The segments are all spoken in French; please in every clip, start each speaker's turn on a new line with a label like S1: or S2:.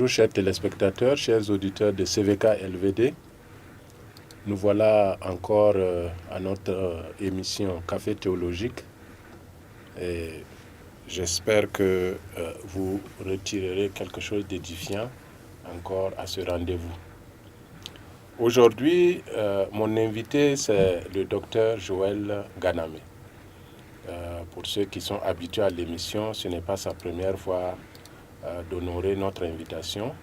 S1: Bonjour chers téléspectateurs, chers auditeurs de CVK LVD. Nous voilà encore à notre émission Café théologique. Et j'espère que vous retirerez quelque chose d'édifiant encore à ce rendez-vous. Aujourd'hui, mon invité, c'est le docteur Joël Ganamé. Pour ceux qui sont habitués à l'émission, ce n'est pas sa première fois d'honorer notre invitation.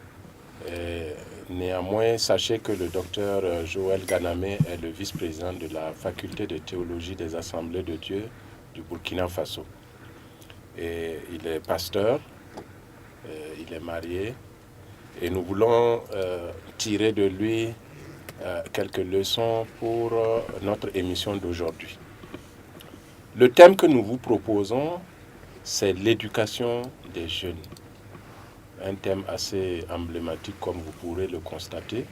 S1: Et néanmoins, sachez que le docteur Joël Ganamé est le vice-président de la faculté de théologie des Assemblées de Dieu du Burkina Faso. Et il est pasteur, il est marié, et nous voulons tirer de lui quelques leçons pour notre émission d'aujourd'hui. Le thème que nous vous proposons, c'est l'éducation des jeunes. Un thème assez emblématique, comme vous pourrez le constater.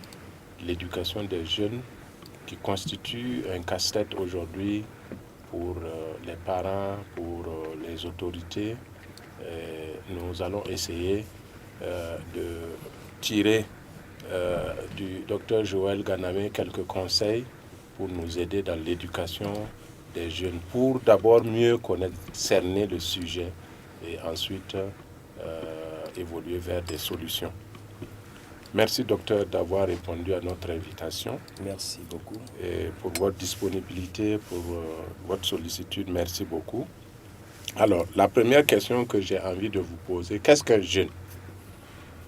S1: L'éducation des jeunes qui constitue un casse-tête aujourd'hui pour les parents, pour les autorités. Et nous allons essayer de tirer du docteur Joël Ganamé quelques conseils pour nous aider dans l'éducation des jeunes, pour d'abord mieux connaître, cerner le sujet et ensuite évoluer vers des solutions. Merci docteur d'avoir répondu à notre invitation.
S2: Merci beaucoup.
S1: Et pour votre disponibilité, pour votre sollicitude, merci beaucoup. Alors, la première question que j'ai envie de vous poser, qu'est-ce qu'un jeune ?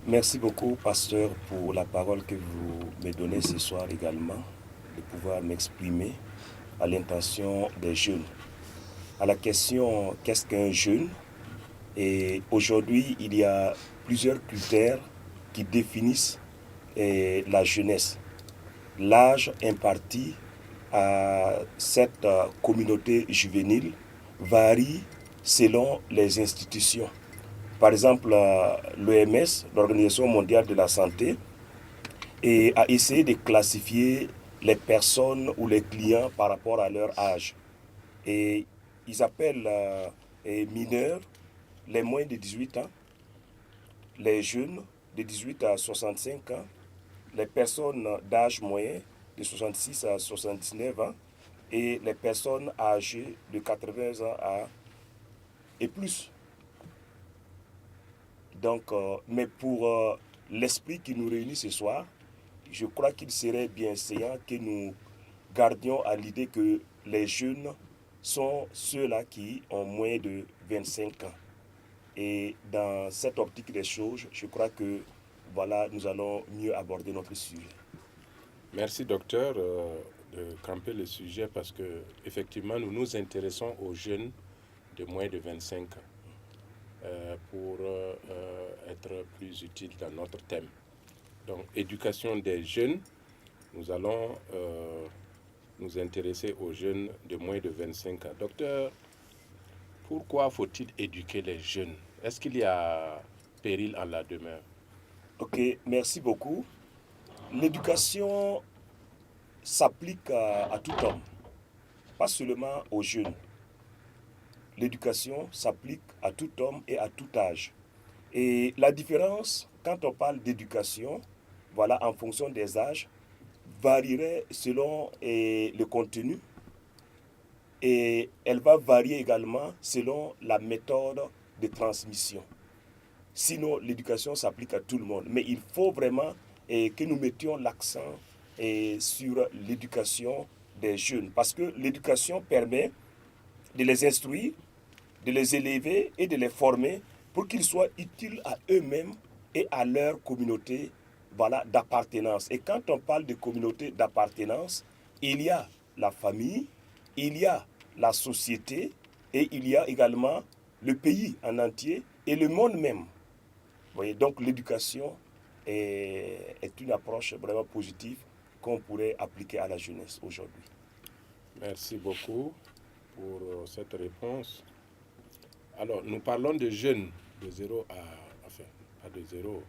S2: Merci beaucoup, pasteur, pour la parole que vous me donnez ce soir également, de pouvoir m'exprimer à l'intention des jeunes. À la question « Qu'est-ce qu'un jeune ?» Et aujourd'hui, il y a plusieurs critères qui définissent la jeunesse. L'âge imparti à cette communauté juvénile varie selon les institutions. Par exemple, l'OMS, l'Organisation mondiale de la santé, a essayé de classifier les personnes ou les clients par rapport à leur âge. Et ils appellent mineurs les moins de 18 ans, les jeunes de 18 à 65 ans, les personnes d'âge moyen de 66 à 79 ans et les personnes âgées de 80 ans et plus. Donc, mais pour l'esprit qui nous réunit ce soir, je crois qu'il serait bien séant que nous gardions à l'idée que les jeunes sont ceux-là qui ont moins de 25 ans. Et dans cette optique des choses, je crois que voilà, nous allons mieux aborder notre sujet.
S1: Merci docteur de camper le sujet parce que effectivement nous nous intéressons aux jeunes de moins de 25 ans pour être plus utile dans notre thème. Donc éducation des jeunes, nous allons nous intéresser aux jeunes de moins de 25 ans. Docteur, pourquoi faut-il éduquer les jeunes? Est-ce qu'il y a péril en la demeure?
S2: Ok, merci beaucoup. L'éducation s'applique à tout homme, pas seulement aux jeunes. L'éducation s'applique à tout homme et à tout âge. Et la différence, quand on parle d'éducation, voilà, en fonction des âges, varierait selon le contenu et elle va varier également selon la méthode de transmission. Sinon, l'éducation s'applique à tout le monde. Mais il faut vraiment que nous mettions l'accent sur l'éducation des jeunes. Parce que l'éducation permet de les instruire, de les élever et de les former pour qu'ils soient utiles à eux-mêmes et à leur communauté, voilà, d'appartenance. Et quand on parle de communauté d'appartenance, il y a la famille, il y a la société et il y a également le pays en entier et le monde même. Vous voyez, donc l'éducation est une approche vraiment positive qu'on pourrait appliquer à la jeunesse aujourd'hui.
S1: Merci beaucoup pour cette réponse. Alors, nous parlons de jeunes de 0 à... Enfin, pas de 0,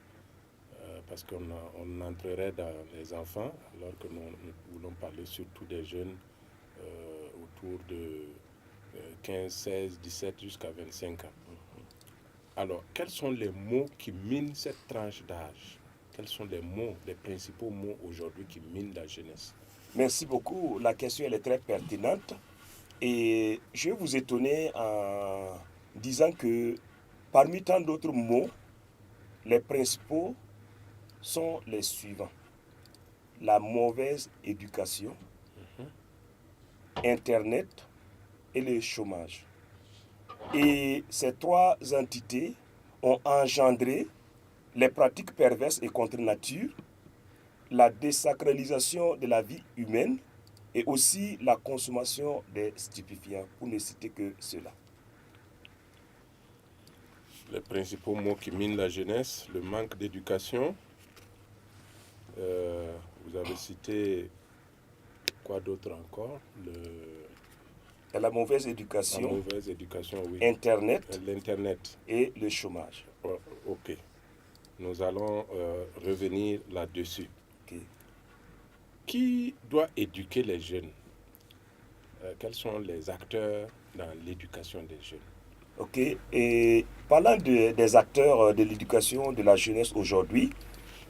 S1: parce qu'on entrerait dans les enfants, alors que nous voulons parler surtout des jeunes autour de 15, 16, 17 jusqu'à 25 ans. Alors, quels sont les mots qui minent cette tranche d'âge? Quels sont les principaux mots aujourd'hui qui minent la jeunesse?
S2: Merci beaucoup. La question elle est très pertinente. Et je vais vous étonner en disant que parmi tant d'autres mots, les principaux sont les suivants. La mauvaise éducation, Internet et le chômage. Et ces trois entités ont engendré les pratiques perverses et contre nature, la désacralisation de la vie humaine et aussi la consommation des stupéfiants, pour ne citer que cela.
S1: Les principaux mots qui minent la jeunesse, le manque d'éducation. Vous avez cité quoi d'autre encore?
S2: La mauvaise
S1: La
S2: éducation,
S1: mauvaise éducation, oui.
S2: Internet
S1: L'Internet.
S2: et le chômage.
S1: Oh, ok. Nous allons revenir là-dessus.
S2: Ok.
S1: Qui doit éduquer les jeunes? Quels sont les acteurs dans l'éducation des jeunes?
S2: Ok. Et parlant des acteurs de l'éducation de la jeunesse aujourd'hui,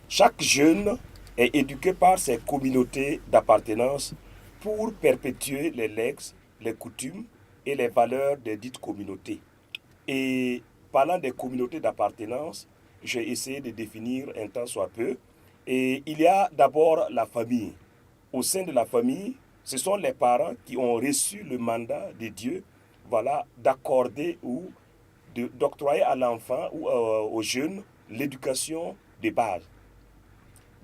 S2: chaque jeune est éduqué par ses communautés d'appartenance pour perpétuer les legs, les coutumes et les valeurs des dites communautés. Et parlant des communautés d'appartenance, j'ai essayé de définir un tant soit peu. Et il y a d'abord la famille. Au sein de la famille, ce sont les parents qui ont reçu le mandat de Dieu, voilà, d'accorder ou d'octroyer à l'enfant ou aux jeunes l'éducation de base.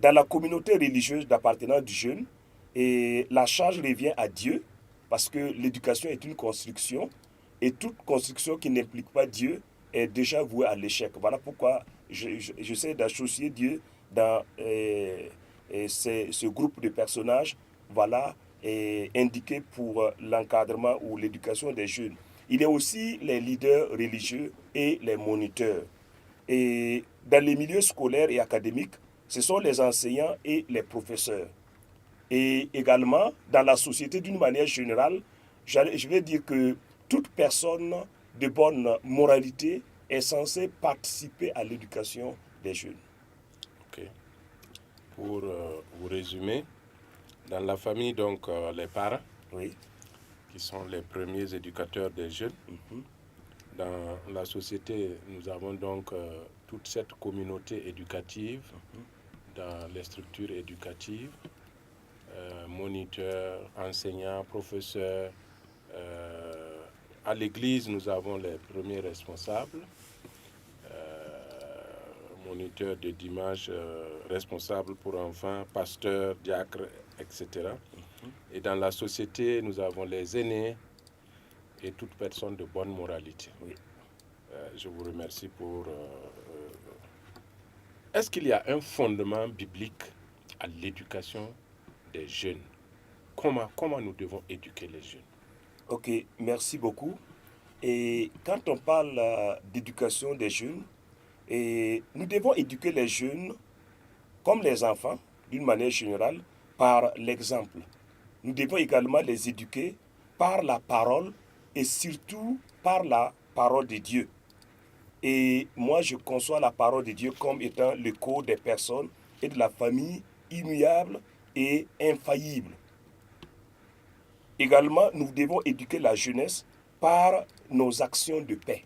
S2: Dans la communauté religieuse d'appartenance du jeune, et la charge revient à Dieu, parce que l'éducation est une construction, et toute construction qui n'implique pas Dieu est déjà vouée à l'échec. Voilà pourquoi j'essaie d'associer Dieu dans ce groupe de personnages, voilà, indiqués pour l'encadrement ou l'éducation des jeunes. Il y a aussi les leaders religieux et les moniteurs. Et dans les milieux scolaires et académiques, ce sont les enseignants et les professeurs. Et également, dans la société d'une manière générale, je vais dire que toute personne de bonne moralité est censée participer à l'éducation des jeunes.
S1: Ok. Pour vous résumer, dans la famille, donc les parents,
S2: oui,
S1: qui sont les premiers éducateurs des jeunes. Dans la société, nous avons donc toute cette communauté éducative dans les structures éducatives, moniteurs, enseignants, professeurs. À l'église, nous avons les premiers responsables, moniteurs de dimanche, responsables pour enfants, pasteurs, diacres, etc. Et dans la société, nous avons les aînés et toute personne de bonne moralité.
S2: oui.
S1: Je vous remercie pour... Est-ce qu'il y a un fondement biblique à l'éducation des jeunes? Comment nous devons éduquer les jeunes?
S2: Ok, merci beaucoup. Et quand on parle d'éducation des jeunes, nous devons éduquer les jeunes comme les enfants, d'une manière générale, par l'exemple. Nous devons également les éduquer par la parole et surtout par la parole de Dieu. Et moi, je conçois la parole de Dieu comme étant le code des personnes et de la famille immuable et infaillible. Également, nous devons éduquer la jeunesse par nos actions de paix.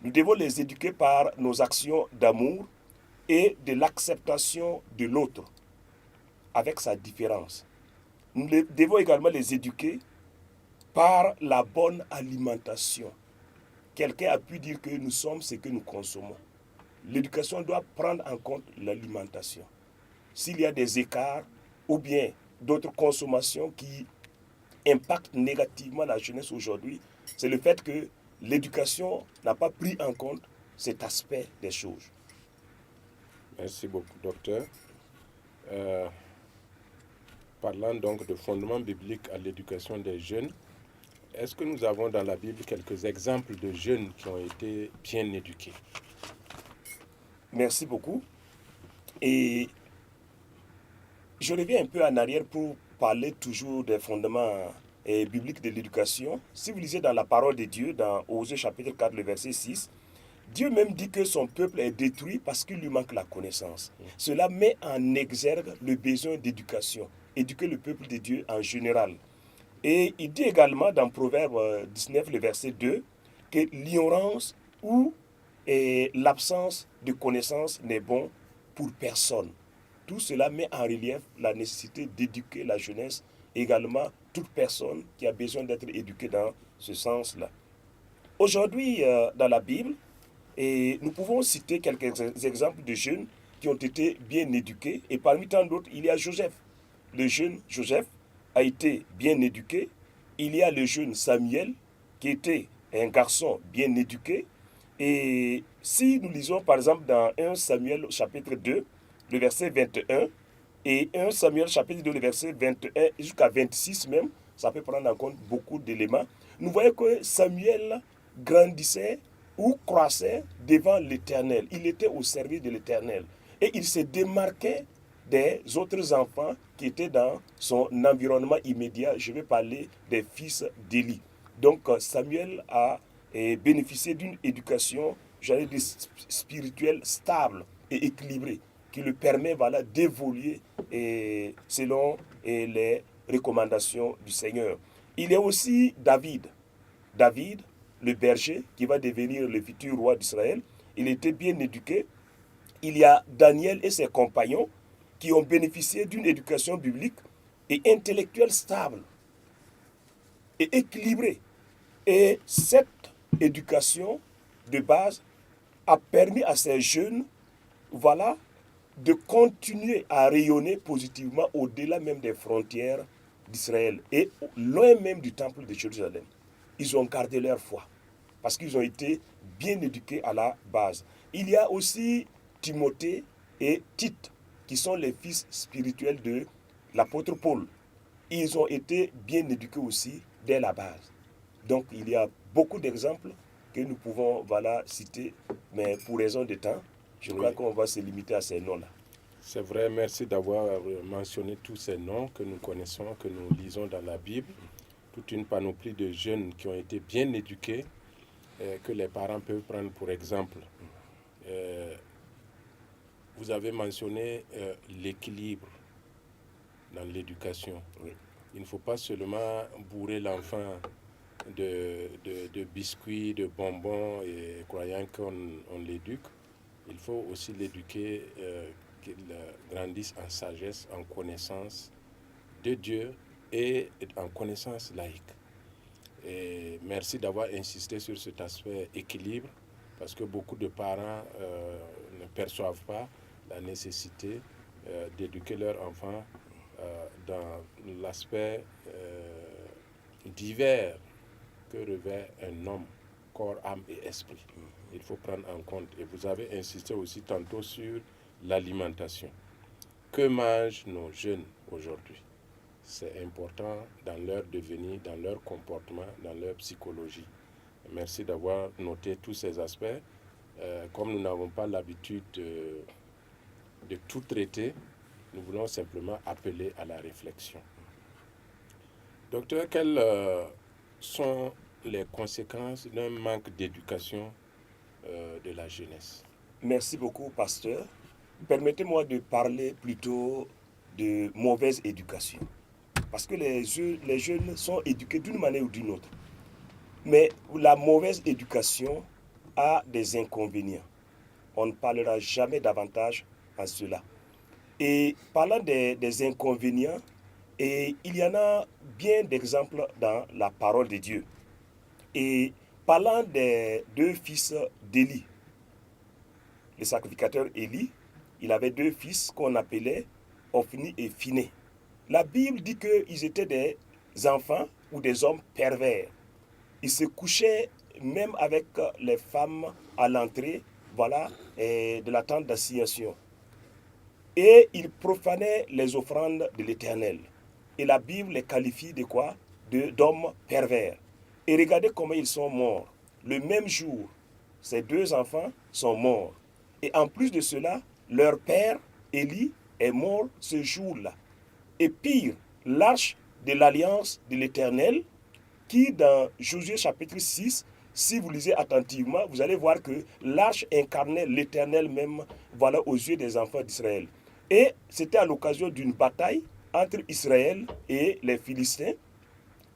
S2: Nous devons les éduquer par nos actions d'amour et de l'acceptation de l'autre, avec sa différence. Nous devons également les éduquer par la bonne alimentation. Quelqu'un a pu dire que nous sommes ce que nous consommons. L'éducation doit prendre en compte l'alimentation. S'il y a des écarts ou bien d'autres consommations qui impactent négativement la jeunesse aujourd'hui, c'est le fait que l'éducation n'a pas pris en compte cet aspect des choses.
S1: Merci beaucoup, docteur. Parlant donc de fondements bibliques à l'éducation des jeunes, est-ce que nous avons dans la Bible quelques exemples de jeunes qui ont été bien éduqués?
S2: Merci beaucoup. Et je reviens un peu en arrière pour parler toujours des fondements bibliques de l'éducation. Si vous lisez dans la parole de Dieu, dans Osée chapitre 4, le verset 6, Dieu même dit que son peuple est détruit parce qu'il lui manque la connaissance. Cela met en exergue le besoin d'éducation, éduquer le peuple de Dieu en général. Et il dit également dans Proverbe 19, le verset 2, que l'ignorance ou l'absence de connaissance n'est bon pour personne. Tout cela met en relief la nécessité d'éduquer la jeunesse, également toute personne qui a besoin d'être éduquée dans ce sens-là. Aujourd'hui, dans la Bible, nous pouvons citer quelques exemples de jeunes qui ont été bien éduqués. Et parmi tant d'autres, il y a Joseph. Le jeune Joseph a été bien éduqué. Il y a le jeune Samuel qui était un garçon bien éduqué. Et si nous lisons par exemple dans 1 Samuel chapitre 2, le verset 21, et 1 Samuel chapitre 2, le verset 21 jusqu'à 26 même, ça peut prendre en compte beaucoup d'éléments, nous voyons que Samuel grandissait ou croissait devant l'Éternel. Il était au service de l'Éternel. Et il se démarquait des autres enfants qui étaient dans son environnement immédiat. Je vais parler des fils d'Élie. Donc Samuel a bénéficié d'une éducation, j'allais dire, spirituelle stable et équilibrée, qui lui permet d'évoluer selon les recommandations du Seigneur. Il y a aussi David. David, le berger, qui va devenir le futur roi d'Israël. Il était bien éduqué. Il y a Daniel et ses compagnons qui ont bénéficié d'une éducation biblique et intellectuelle stable et équilibrée. Et cette éducation de base a permis à ces jeunes, de continuer à rayonner positivement au-delà même des frontières d'Israël et loin même du temple de Jérusalem. Ils ont gardé leur foi parce qu'ils ont été bien éduqués à la base. Il y a aussi Timothée et Tite qui sont les fils spirituels de l'apôtre Paul. Ils ont été bien éduqués aussi dès la base. Donc il y a beaucoup d'exemples que nous pouvons citer, mais pour raison de temps, je crois qu'on va se limiter à ces noms-là.
S1: C'est vrai, merci d'avoir mentionné tous ces noms que nous connaissons, que nous lisons dans la Bible. Toute une panoplie de jeunes qui ont été bien éduqués, que les parents peuvent prendre pour exemple. Vous avez mentionné l'équilibre dans l'éducation. Oui. Il ne faut pas seulement bourrer l'enfant de biscuits, de bonbons et croyant qu'on l'éduque. Il faut aussi l'éduquer, qu'il grandisse en sagesse, en connaissance de Dieu et en connaissance laïque. Et merci d'avoir insisté sur cet aspect équilibre, parce que beaucoup de parents ne perçoivent pas la nécessité d'éduquer leurs enfants dans l'aspect divers que revêt un homme, corps, âme et esprit. Il faut prendre en compte. Et vous avez insisté aussi tantôt sur l'alimentation. Que mangent nos jeunes aujourd'hui? C'est important dans leur devenir, dans leur comportement, dans leur psychologie. Merci d'avoir noté tous ces aspects. Comme nous n'avons pas l'habitude de tout traiter, nous voulons simplement appeler à la réflexion. Docteur, quelles sont les conséquences d'un manque d'éducation de la jeunesse?
S2: Merci beaucoup, pasteur. Permettez-moi de parler plutôt de mauvaise éducation. Parce que les jeunes sont éduqués d'une manière ou d'une autre. Mais la mauvaise éducation a des inconvénients. On ne parlera jamais davantage à cela. Et parlant des inconvénients, il y en a bien d'exemples dans la parole de Dieu. Et parlant des deux fils d'Élie, le sacrificateur Élie, il avait deux fils qu'on appelait Ophni et Phiné. La Bible dit qu'ils étaient des enfants ou des hommes pervers. Ils se couchaient même avec les femmes à l'entrée de la tente d'assignation. Et ils profanaient les offrandes de l'Éternel. Et la Bible les qualifie de quoi? D'hommes pervers. Et regardez comment ils sont morts. Le même jour, ces deux enfants sont morts. Et en plus de cela, leur père, Élie, est mort ce jour-là. Et pire, l'arche de l'alliance de l'Éternel, qui dans Josué chapitre 6 si vous lisez attentivement, vous allez voir que l'arche incarnait l'Éternel même, voilà, aux yeux des enfants d'Israël. Et c'était à l'occasion d'une bataille entre Israël et les Philistins.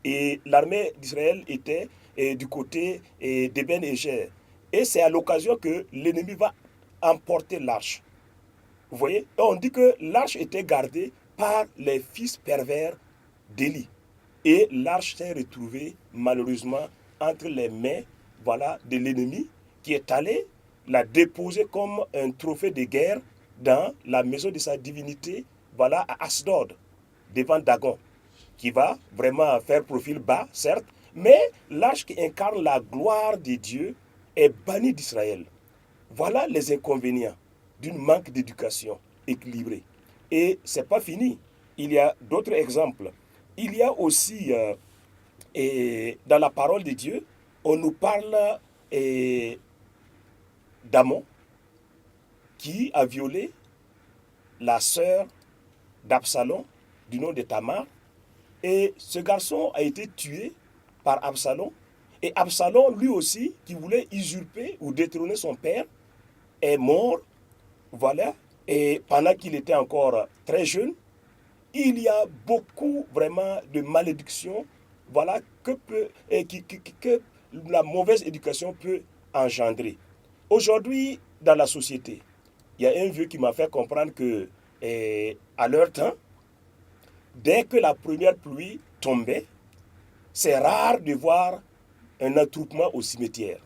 S2: Et l'armée d'Israël était du côté d'Eben Eger. Et c'est à l'occasion que l'ennemi va emporter l'arche. Vous voyez? Et on dit que l'arche était gardée par les fils pervers d'Élie. Et l'arche s'est retrouvée malheureusement entre les mains, voilà, de l'ennemi qui est allé la déposer comme un trophée de guerre dans la maison de sa divinité, voilà, à Asdod, devant Dagon, qui va vraiment faire profil bas, certes, mais l'arche qui incarne la gloire de Dieu est bannie d'Israël. Voilà les inconvénients d'un manque d'éducation équilibrée. Et ce n'est pas fini. Il y a d'autres exemples. Il y a aussi, dans la parole de Dieu, on nous parle d'Amon qui a violé la sœur d'Absalom du nom de Tamar. Et ce garçon a été tué par Absalom. Et Absalom, lui aussi, qui voulait usurper ou détrôner son père, est mort. Voilà. Et pendant qu'il était encore très jeune, il y a beaucoup vraiment de malédictions, voilà, que la mauvaise éducation peut engendrer. Aujourd'hui, dans la société, il y a un vieux qui m'a fait comprendre que, à leur temps, dès que la première pluie tombait, c'est rare de voir un attroupement au cimetière.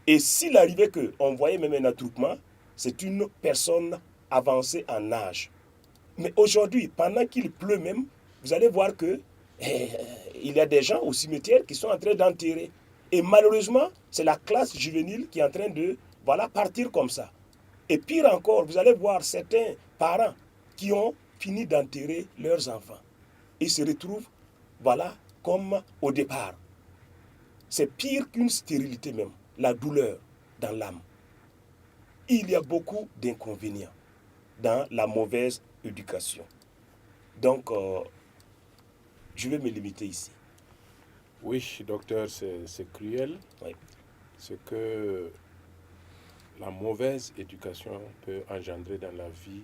S2: Et s'il arrivait qu'on voyait même un attroupement, c'est une personne avancée en âge. Mais aujourd'hui, pendant qu'il pleut même, vous allez voir que il y a des gens au cimetière qui sont en train d'enterrer. Et malheureusement, c'est la classe juvénile qui est en train de partir comme ça. Et pire encore, vous allez voir certains parents qui ont fini d'enterrer leurs enfants. Ils se retrouvent, voilà, comme au départ. C'est pire qu'une stérilité même, la douleur dans l'âme. Il y a beaucoup d'inconvénients dans la mauvaise éducation. Donc, je vais me limiter ici.
S1: Oui, docteur, c'est cruel.
S2: Oui.
S1: Ce que la mauvaise éducation peut engendrer dans la vie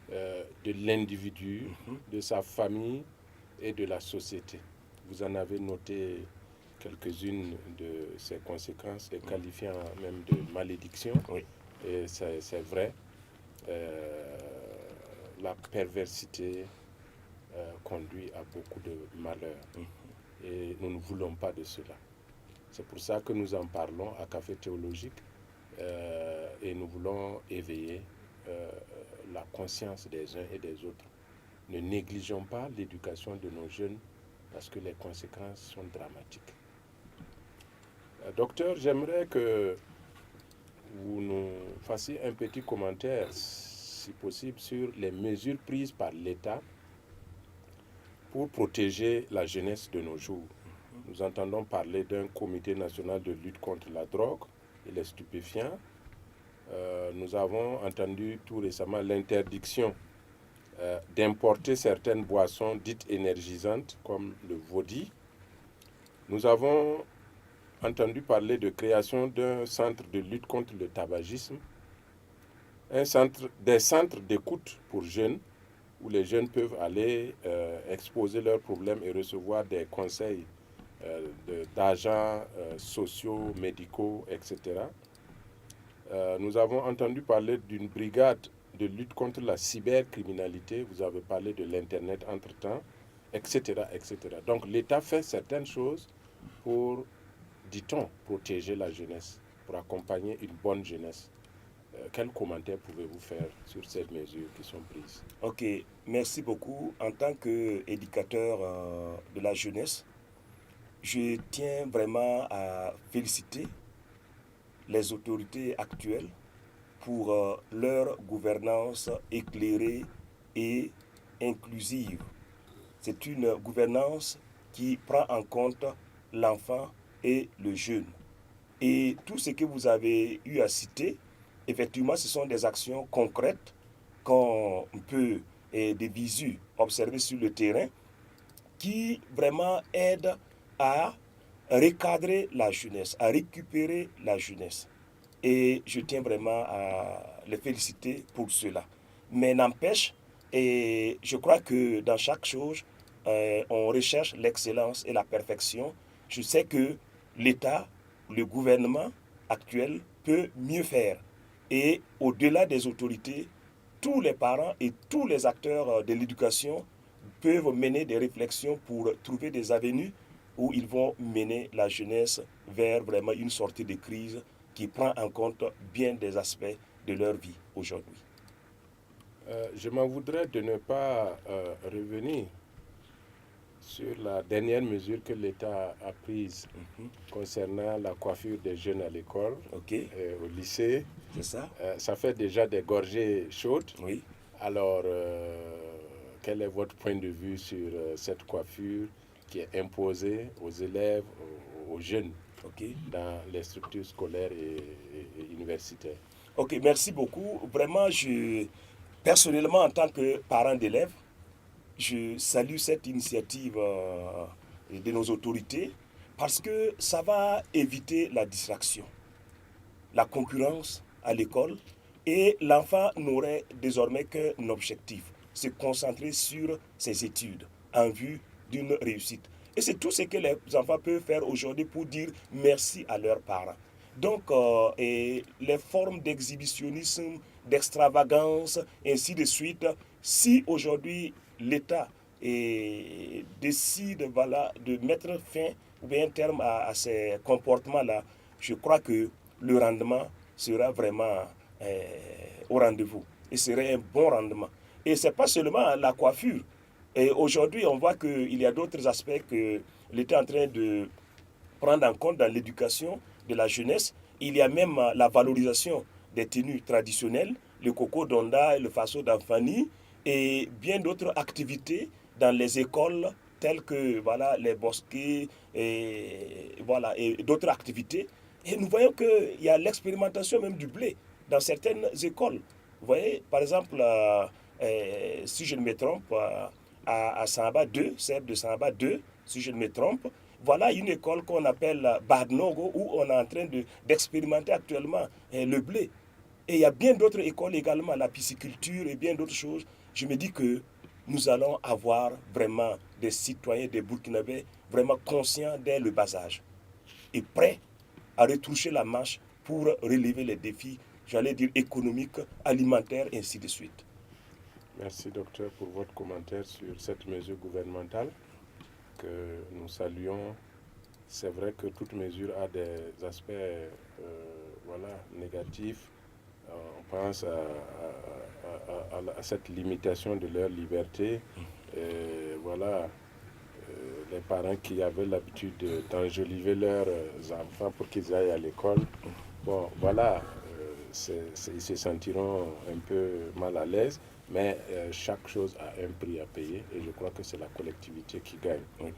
S1: de l'individu, de sa famille et de la société. Vous en avez noté quelques-unes de ces conséquences et qualifiant même de malédiction.
S2: Oui.
S1: Et c'est vrai. La perversité conduit à beaucoup de malheurs. Et nous ne voulons pas de cela. C'est pour ça que nous en parlons à Café Théologique et nous voulons éveiller la conscience des uns et des autres. Ne négligeons pas l'éducation de nos jeunes parce que les conséquences sont dramatiques. Docteur, j'aimerais que vous nous fassiez un petit commentaire, si possible, sur les mesures prises par l'État pour protéger la jeunesse de nos jours. Nous entendons parler d'un comité national de lutte contre la drogue et les stupéfiants. Nous avons entendu tout récemment l'interdiction d'importer certaines boissons dites énergisantes comme le vodka. Nous avons entendu parler de création d'un centre de lutte contre le tabagisme, des centres d'écoute pour jeunes où les jeunes peuvent aller exposer leurs problèmes et recevoir des conseils d'agents sociaux, médicaux, etc. Nous avons entendu parler d'une brigade de lutte contre la cybercriminalité. Vous avez parlé de l'Internet entre-temps, etc., etc. Donc l'État fait certaines choses pour, dit-on, protéger la jeunesse, pour accompagner une bonne jeunesse. Quel commentaire pouvez-vous faire sur ces mesures qui sont prises?
S2: Ok, merci beaucoup. En tant qu'éducateur de la jeunesse, je tiens vraiment à féliciter les autorités actuelles pour leur gouvernance éclairée et inclusive. C'est une gouvernance qui prend en compte l'enfant et le jeune. Et tout ce que vous avez eu à citer, effectivement, ce sont des actions concrètes qu'on peut, des visus, observer sur le terrain, qui vraiment aident à recadrer la jeunesse, à récupérer la jeunesse. Et je tiens vraiment à les féliciter pour cela. Mais n'empêche, et je crois que dans chaque chose, on recherche l'excellence et la perfection. Je sais que l'État, le gouvernement actuel peut mieux faire. Et au-delà des autorités, tous les parents et tous les acteurs de l'éducation peuvent mener des réflexions pour trouver des avenues où ils vont mener la jeunesse vers vraiment une sortie de crise qui prend en compte bien des aspects de leur vie aujourd'hui.
S1: Je m'en voudrais de ne pas revenir sur la dernière mesure que l'État a prise concernant la coiffure des jeunes à l'école, au lycée.
S2: C'est ça.
S1: Ça fait déjà des gorgées chaudes.
S2: Oui.
S1: Alors, quel est votre point de vue sur cette coiffure qui est imposée aux élèves, aux jeunes dans les structures scolaires et universitaires?
S2: Ok, merci beaucoup. Vraiment, personnellement, en tant que parent d'élèves, je salue cette initiative de nos autorités parce que ça va éviter la distraction, la concurrence à l'école, et l'enfant n'aurait désormais qu'un objectif, se concentrer sur ses études en vue d'une réussite. Et c'est tout ce que les enfants peuvent faire aujourd'hui pour dire merci à leurs parents. Donc, et les formes d'exhibitionnisme, d'extravagance, ainsi de suite, si aujourd'hui l'État décide de mettre fin ou bien un terme à ces comportements-là, je crois que le rendement sera vraiment au rendez-vous et serait un bon rendement. Et ce n'est pas seulement la coiffure. Et aujourd'hui, on voit qu'il y a d'autres aspects que l'État est en train de prendre en compte dans l'éducation de la jeunesse. Il y a même la valorisation des tenues traditionnelles, le coco d'Onda, le faso d'Anfani, et bien d'autres activités dans les écoles telles que les bosquets et d'autres activités. Et nous voyons qu'il y a l'expérimentation même du blé dans certaines écoles. Vous voyez, par exemple, si je ne me trompe, à Samba 2, celle de Samba 2, si je ne me trompe, voilà une école qu'on appelle Badnogo, où on est en train d'expérimenter actuellement le blé. Et il y a bien d'autres écoles également, la pisciculture et bien d'autres choses. Je me dis que nous allons avoir vraiment des citoyens, des Burkinabés, vraiment conscients dès le bas âge et prêts à retoucher la marche pour relever les défis, j'allais dire économiques, alimentaires, et ainsi de suite.
S1: Merci, docteur, pour votre commentaire sur cette mesure gouvernementale que nous saluons. C'est vrai que toute mesure a des aspects négatifs. On pense à cette limitation de leur liberté. Les parents qui avaient l'habitude d'enjoliver leurs enfants pour qu'ils aillent à l'école, ils se sentiront un peu mal à l'aise, mais chaque chose a un prix à payer et je crois que c'est la collectivité qui gagne. Oui.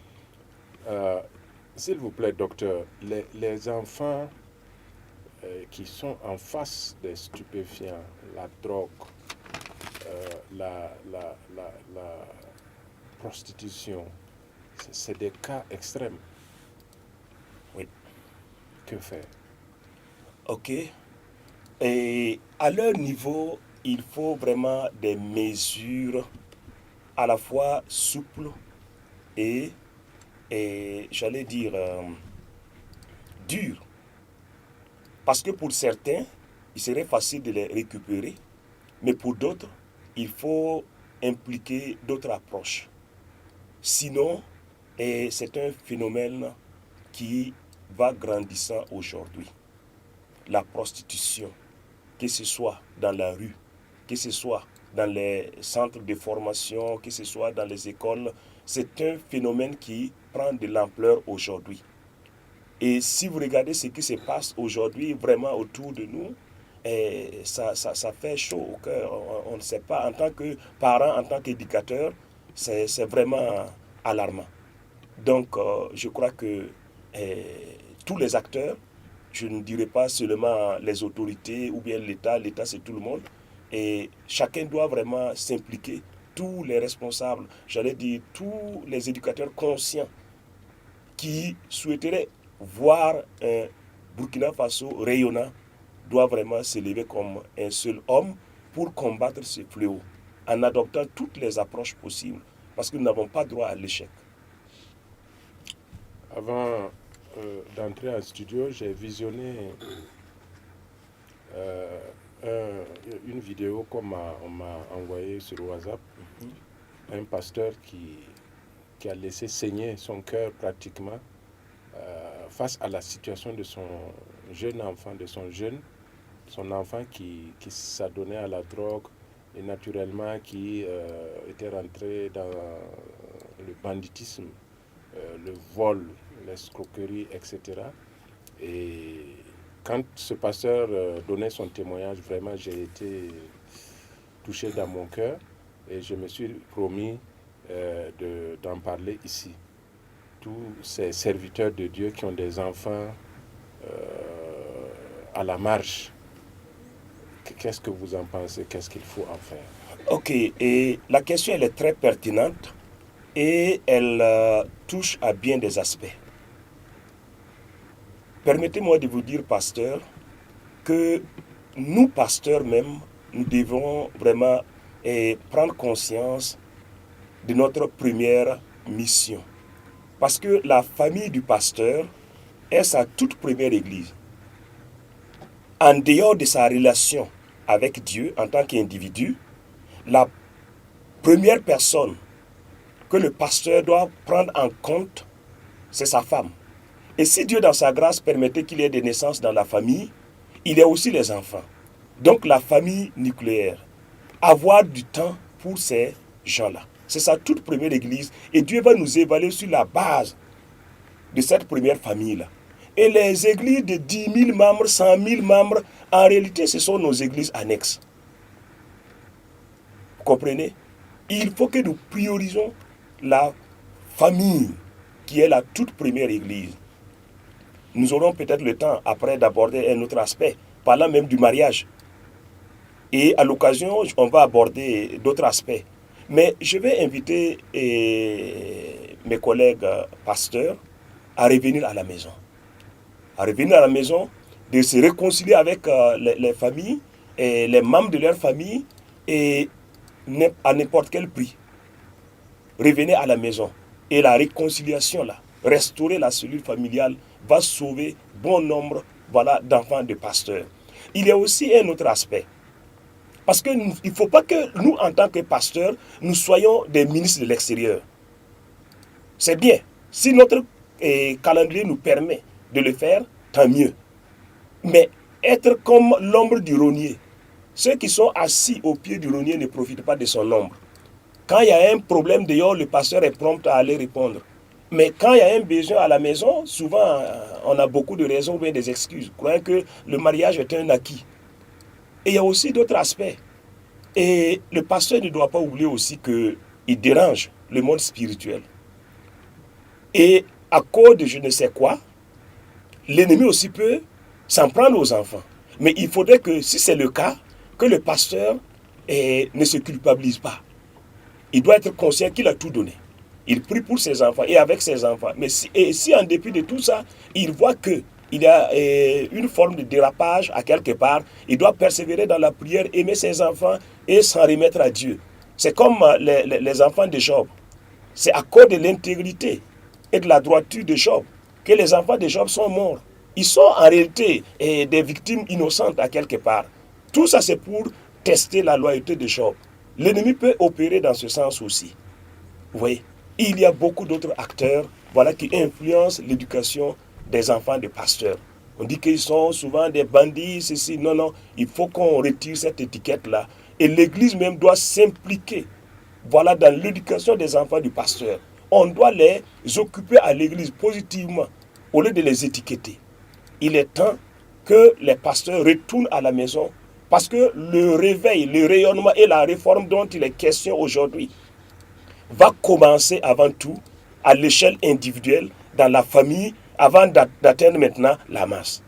S1: S'il vous plaît, docteur, les enfants qui sont en face des stupéfiants, la drogue, la prostitution, c'est des cas extrêmes.
S2: Oui.
S1: Que faire?
S2: Ok. Et à leur niveau, il faut vraiment des mesures à la fois souples et j'allais dire dures. Parce que pour certains, il serait facile de les récupérer, mais pour d'autres, il faut impliquer d'autres approches. Sinon, c'est un phénomène qui va grandissant aujourd'hui. La prostitution, que ce soit dans la rue, que ce soit dans les centres de formation, que ce soit dans les écoles, c'est un phénomène qui prend de l'ampleur aujourd'hui. Et si vous regardez ce qui se passe aujourd'hui vraiment autour de nous, ça fait chaud au cœur. On ne sait pas, en tant que parent, en tant qu'éducateur, c'est vraiment alarmant. Donc, je crois que tous les acteurs, je ne dirais pas seulement les autorités ou bien l'État c'est tout le monde, et chacun doit vraiment s'impliquer, tous les responsables, j'allais dire tous les éducateurs conscients qui souhaiteraient voir un Burkina Faso rayonnant doit vraiment s'élever comme un seul homme pour combattre ce fléau, en adoptant toutes les approches possibles, parce que nous n'avons pas droit à l'échec.
S1: Avant d'entrer en studio, j'ai visionné une vidéo qu'on m'a envoyée sur WhatsApp. Un pasteur qui a laissé saigner son cœur pratiquement face à la situation de son jeune enfant, son enfant qui s'adonnait à la drogue et naturellement qui était rentré dans le banditisme, le vol, l'escroquerie, etc. Et quand ce pasteur donnait son témoignage, vraiment j'ai été touché dans mon cœur et je me suis promis d'en parler ici. Tous ces serviteurs de Dieu qui ont des enfants à la marge, qu'est-ce que vous en pensez? Qu'est-ce qu'il faut en faire?
S2: Ok, et la question elle est très pertinente et elle touche à bien des aspects. Permettez-moi de vous dire, pasteur, que nous, pasteurs même, nous devons vraiment prendre conscience de notre première mission. Parce que la famille du pasteur est sa toute première église. En dehors de sa relation avec Dieu en tant qu'individu, la première personne que le pasteur doit prendre en compte, c'est sa femme. Et si Dieu, dans sa grâce, permettait qu'il y ait des naissances dans la famille, il y a aussi les enfants. Donc la famille nucléaire. Avoir du temps pour ces gens-là. C'est sa toute première église. Et Dieu va nous évaluer sur la base de cette première famille-là. Et les églises de 10 000 membres, 100 000 membres, en réalité, ce sont nos églises annexes. Vous comprenez? Il faut que nous priorisons la famille, qui est la toute première église. Nous aurons peut-être le temps après d'aborder un autre aspect, parlant même du mariage. Et à l'occasion, on va aborder d'autres aspects. Mais je vais inviter mes collègues pasteurs à revenir à la maison. À revenir à la maison, de se réconcilier avec les familles, et les membres de leur famille, et à n'importe quel prix. Revenez à la maison. Et la réconciliation, là, restaurer la cellule familiale, va sauver bon nombre d'enfants de pasteurs. Il y a aussi un autre aspect. Parce qu'il ne faut pas que nous, en tant que pasteurs, nous soyons des ministres de l'extérieur. C'est bien. Si notre calendrier nous permet de le faire, tant mieux. Mais être comme l'ombre du rognier. Ceux qui sont assis au pied du rognier ne profitent pas de son ombre. Quand il y a un problème dehors, le pasteur est prompt à aller répondre. Mais quand il y a un besoin à la maison, souvent on a beaucoup de raisons ou bien des excuses, croyant que le mariage est un acquis. Et il y a aussi d'autres aspects. Et le pasteur ne doit pas oublier aussi qu'il dérange le monde spirituel. Et à cause de je ne sais quoi, l'ennemi aussi peut s'en prendre aux enfants. Mais il faudrait que, si c'est le cas, que le pasteur ne se culpabilise pas. Il doit être conscient qu'il a tout donné. Il prie pour ses enfants et avec ses enfants. Mais si en dépit de tout ça, il voit qu'il y a une forme de dérapage à quelque part, il doit persévérer dans la prière, aimer ses enfants et s'en remettre à Dieu. C'est comme les enfants de Job. C'est à cause de l'intégrité et de la droiture de Job que les enfants de Job sont morts. Ils sont en réalité des victimes innocentes à quelque part. Tout ça, c'est pour tester la loyauté de Job. L'ennemi peut opérer dans ce sens aussi. Vous voyez, il y a beaucoup d'autres acteurs qui influencent l'éducation des enfants de pasteurs. On dit qu'ils sont souvent des bandits, ceci. Non, non, il faut qu'on retire cette étiquette-là. Et l'Église même doit s'impliquer dans l'éducation des enfants du pasteur. On doit les occuper à l'Église positivement au lieu de les étiqueter. Il est temps que les pasteurs retournent à la maison parce que le réveil, le rayonnement et la réforme dont il est question aujourd'hui va commencer avant tout à l'échelle individuelle, dans la famille, avant d'atteindre maintenant la masse.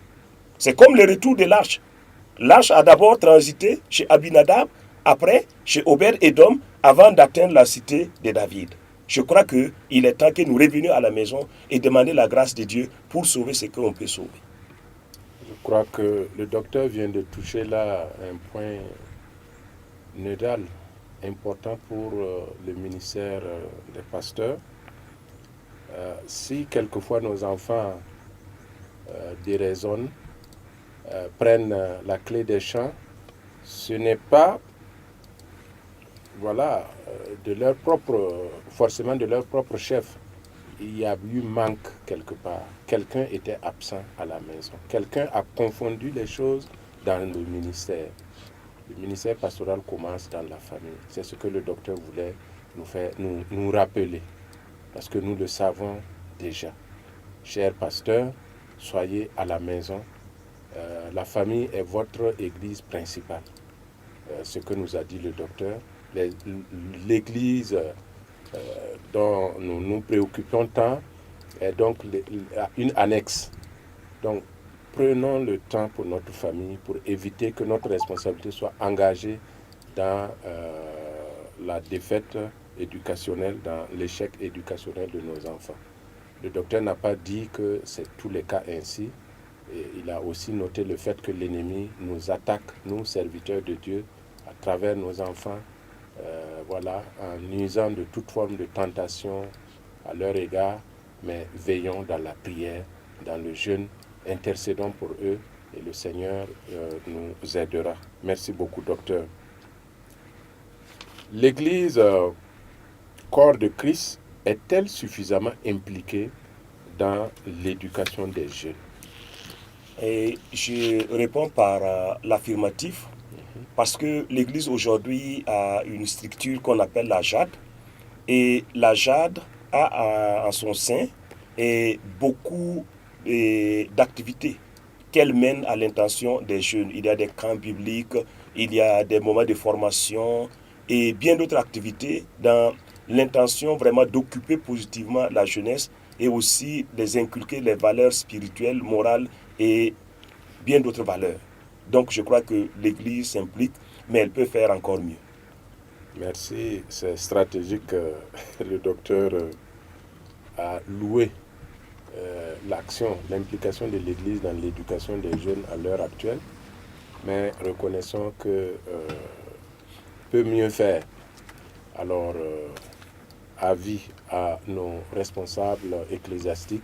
S2: C'est comme le retour de l'arche. L'arche a d'abord transité chez Abinadab, après chez Obed-Edom, avant d'atteindre la cité de David. Je crois qu'il est temps que nous revenions à la maison et demander la grâce de Dieu pour sauver ce qu'on peut sauver.
S1: Je crois que le docteur vient de toucher là un point nodal important pour le ministère des pasteurs. Si quelquefois nos enfants déraisonnent, prennent la clé des champs, ce n'est pas forcément de leur propre chef. Il y a eu manque quelque part. Quelqu'un était absent à la maison. Quelqu'un a confondu les choses dans le ministère. Le ministère pastoral commence dans la famille. C'est ce que le docteur voulait nous rappeler. Parce que nous le savons déjà. Chers pasteurs, soyez à la maison. La famille est votre église principale. Ce que nous a dit le docteur. L'église dont nous nous préoccupons tant est donc une annexe. Donc, prenons le temps pour notre famille, pour éviter que notre responsabilité soit engagée dans la défaite éducationnelle, dans l'échec éducationnel de nos enfants. Le docteur n'a pas dit que c'est tous les cas ainsi. Et il a aussi noté le fait que l'ennemi nous attaque, nous, serviteurs de Dieu, à travers nos enfants, en nuisant de toute forme de tentation à leur égard, mais veillons dans la prière, dans le jeûne, intercédons pour eux et le Seigneur nous aidera. Merci beaucoup, docteur. L'Église, corps de Christ, est-elle suffisamment impliquée dans l'éducation des jeunes?
S2: Et je réponds par l'affirmatif, parce que l'Église aujourd'hui a une structure qu'on appelle la JAD, et la JAD a en son sein beaucoup d'activités qu'elle mène à l'intention des jeunes. Il y a des camps bibliques, il y a des moments de formation et bien d'autres activités dans l'intention vraiment d'occuper positivement la jeunesse et aussi de inculquer les valeurs spirituelles, morales et bien d'autres valeurs. Donc je crois que l'Église s'implique, mais elle peut faire encore mieux.
S1: Merci, c'est stratégique. Le docteur a loué l'action, l'implication de l'Église dans l'éducation des jeunes à l'heure actuelle, mais reconnaissons que peut mieux faire. Alors, avis à nos responsables ecclésiastiques,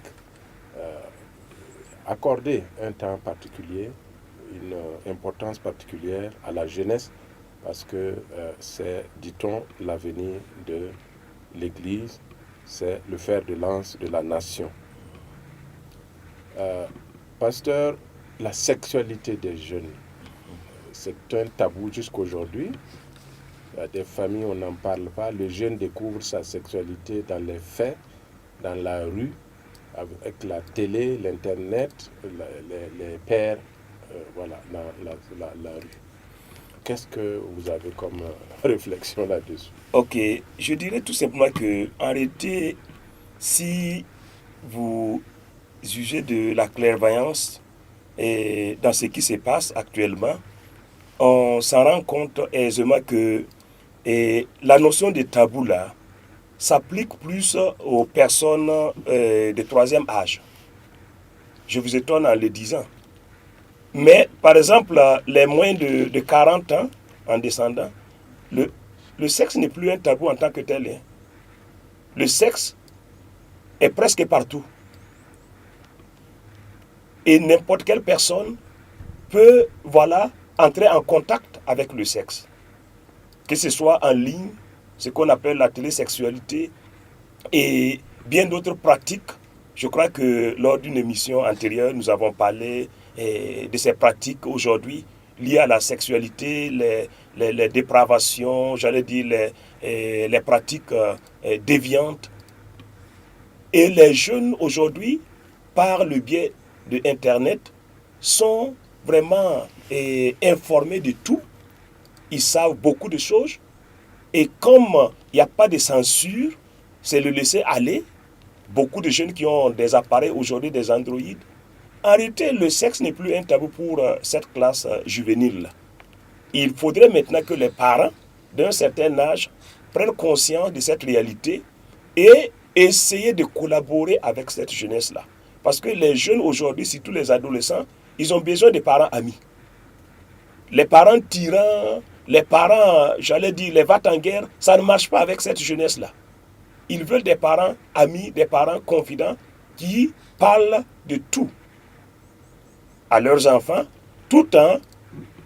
S1: accorder un temps particulier, une importance particulière à la jeunesse, parce que c'est, dit-on, l'avenir de l'Église, c'est le fer de lance de la nation. Pasteur, la sexualité des jeunes, c'est un tabou jusqu'aujourd'hui. Il y a des familles, on n'en parle pas. Le jeune découvre sa sexualité dans les faits, dans la rue, avec la télé, l'Internet, les pères, dans la rue. Qu'est-ce que vous avez comme réflexion là-dessus?
S2: Ok, je dirais tout simplement que, en réalité, si vous jugez de la clairvoyance et dans ce qui se passe actuellement, on s'en rend compte aisément que la notion de tabou là s'applique plus aux personnes de troisième âge. Je vous étonne en le disant. Mais, par exemple, les moins de 40 ans, en descendant, le sexe n'est plus un tabou en tant que tel. Hein. Le sexe est presque partout. Et n'importe quelle personne peut, entrer en contact avec le sexe. Que ce soit en ligne, ce qu'on appelle la télésexualité, et bien d'autres pratiques. Je crois que lors d'une émission antérieure, nous avons parlé de ces pratiques aujourd'hui liées à la sexualité, les dépravations, j'allais dire les pratiques déviantes. Et les jeunes aujourd'hui, par le biais de Internet, sont vraiment informés de tout. Ils savent beaucoup de choses. Et comme il n'y a pas de censure, c'est le laisser aller. Beaucoup de jeunes qui ont des appareils aujourd'hui, des Android. En réalité, le sexe n'est plus un tabou pour cette classe juvénile. Il faudrait maintenant que les parents d'un certain âge prennent conscience de cette réalité et essayer de collaborer avec cette jeunesse-là. Parce que les jeunes aujourd'hui, surtout les adolescents, ils ont besoin des parents amis. Les parents tyrans, les parents, j'allais dire, les va-t-en-guerre, ça ne marche pas avec cette jeunesse-là. Ils veulent des parents amis, des parents confidents qui parlent de tout à leurs enfants, tout en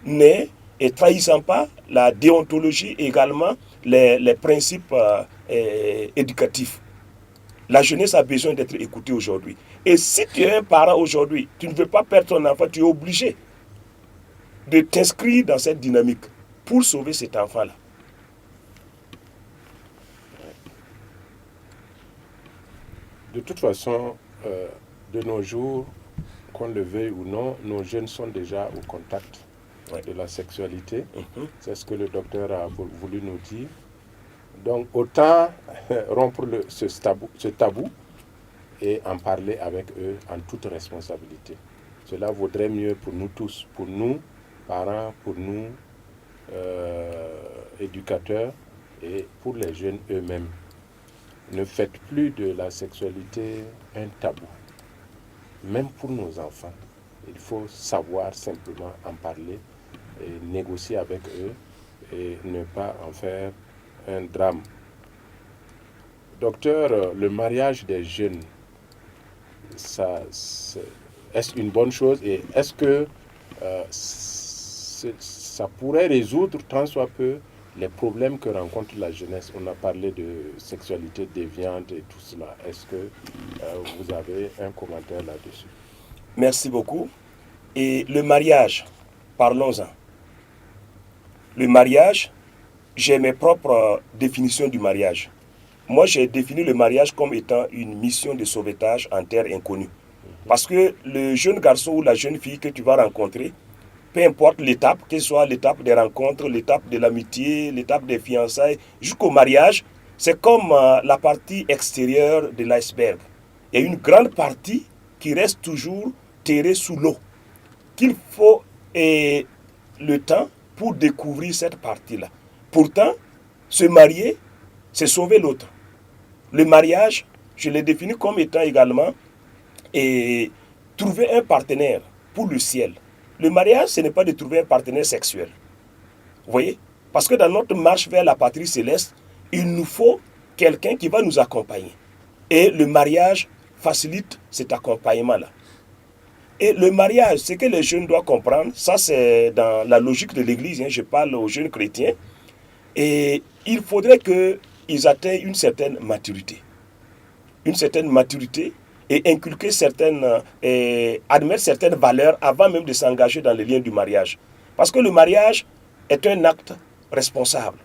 S2: ne trahissant pas la déontologie, également les principes éducatifs. La jeunesse a besoin d'être écoutée aujourd'hui. Et si tu es un parent aujourd'hui, tu ne veux pas perdre ton enfant, tu es obligé de t'inscrire dans cette dynamique pour sauver cet enfant-là.
S1: De toute façon, de nos jours, qu'on le veuille ou non, nos jeunes sont déjà au contact de la sexualité. C'est ce que le docteur a voulu nous dire. Donc, autant rompre ce tabou et en parler avec eux en toute responsabilité. Cela vaudrait mieux pour nous tous, pour nous, parents, pour nous, éducateurs, et pour les jeunes eux-mêmes. Ne faites plus de la sexualité un tabou. Même pour nos enfants, il faut savoir simplement en parler et négocier avec eux et ne pas en faire un drame. Docteur, le mariage des jeunes, est-ce une bonne chose et est-ce que ça pourrait résoudre tant soit peu les problèmes que rencontre la jeunesse? On a parlé de sexualité déviante et tout cela. Est-ce que vous avez un commentaire là-dessus?
S2: Merci beaucoup. Et le mariage, parlons-en. Le mariage, j'ai mes propres définitions du mariage. Moi, j'ai défini le mariage comme étant une mission de sauvetage en terre inconnue. Parce que le jeune garçon ou la jeune fille que tu vas rencontrer, peu importe l'étape, que ce soit l'étape des rencontres, l'étape de l'amitié, l'étape des fiançailles, jusqu'au mariage, c'est comme la partie extérieure de l'iceberg. Il y a une grande partie qui reste toujours terrée sous l'eau, qu'il faut le temps pour découvrir cette partie-là. Pourtant, se marier, c'est sauver l'autre. Le mariage, je l'ai défini comme étant également trouver un partenaire pour le ciel. Le mariage, ce n'est pas de trouver un partenaire sexuel. Vous voyez? Parce que dans notre marche vers la patrie céleste, il nous faut quelqu'un qui va nous accompagner. Et le mariage facilite cet accompagnement-là. Et le mariage, ce que les jeunes doivent comprendre, ça c'est dans la logique de l'Église, je parle aux jeunes chrétiens, et il faudrait qu'ils atteignent une certaine maturité. Une certaine maturité et inculquer admettre certaines valeurs avant même de s'engager dans les liens du mariage. Parce que le mariage est un acte responsable.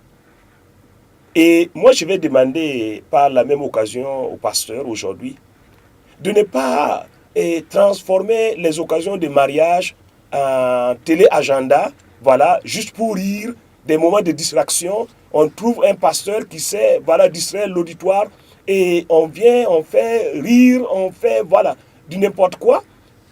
S2: Et moi, je vais demander par la même occasion au pasteur aujourd'hui de ne pas transformer les occasions de mariage en télé-agenda, voilà, juste pour rire, des moments de distraction. On trouve un pasteur qui sait, voilà, distraire l'auditoire et on vient, on fait rire, on fait, voilà, du n'importe quoi.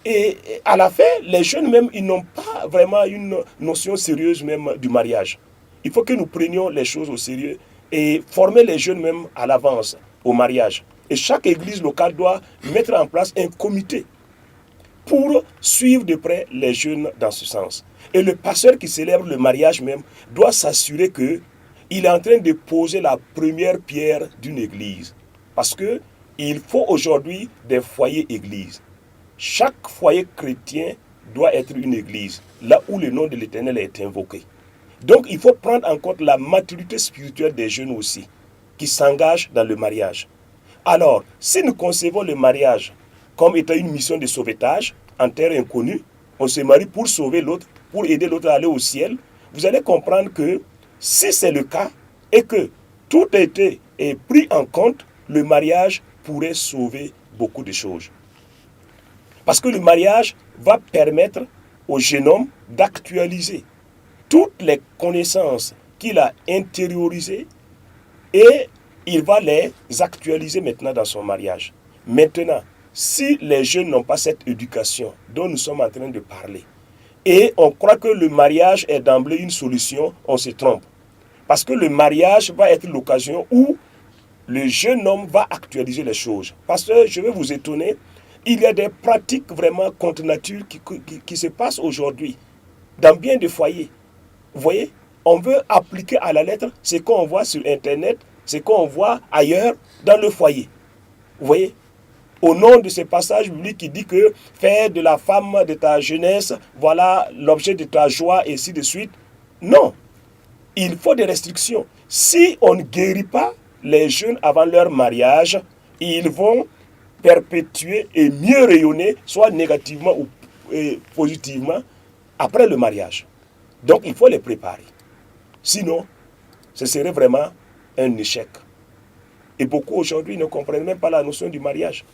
S2: Et à la fin, les jeunes même, ils n'ont pas vraiment une notion sérieuse même du mariage. Il faut que nous prenions les choses au sérieux et former les jeunes même à l'avance au mariage. Et chaque église locale doit mettre en place un comité pour suivre de près les jeunes dans ce sens. Et le pasteur qui célèbre le mariage même doit s'assurer qu'il est en train de poser la première pierre d'une église. Parce qu'il faut aujourd'hui des foyers églises. Chaque foyer chrétien doit être une église, là où le nom de l'Éternel est invoqué. Donc il faut prendre en compte la maturité spirituelle des jeunes aussi, qui s'engagent dans le mariage. Alors, si nous concevons le mariage comme étant une mission de sauvetage en terre inconnue, on se marie pour sauver l'autre, pour aider l'autre à aller au ciel, vous allez comprendre que si c'est le cas et que tout a été pris en compte, le mariage pourrait sauver beaucoup de choses. Parce que le mariage va permettre au jeune homme d'actualiser toutes les connaissances qu'il a intériorisées et il va les actualiser maintenant dans son mariage. Maintenant, si les jeunes n'ont pas cette éducation dont nous sommes en train de parler, et on croit que le mariage est d'emblée une solution, on se trompe. Parce que le mariage va être l'occasion où le jeune homme va actualiser les choses. Parce que je vais vous étonner, il y a des pratiques vraiment contre nature qui se passent aujourd'hui dans bien des foyers. Vous voyez, on veut appliquer à la lettre ce qu'on voit sur Internet, ce qu'on voit ailleurs dans le foyer. Vous voyez, au nom de ce passage biblique qui dit que faire de la femme de ta jeunesse, voilà l'objet de ta joie, et ainsi de suite. Non, il faut des restrictions. Si on ne guérit pas les jeunes avant leur mariage, ils vont perpétuer et mieux rayonner, soit négativement ou positivement, après le mariage. Donc il faut les préparer. Sinon, ce serait vraiment un échec. Et beaucoup aujourd'hui ne comprennent même pas la notion du mariage.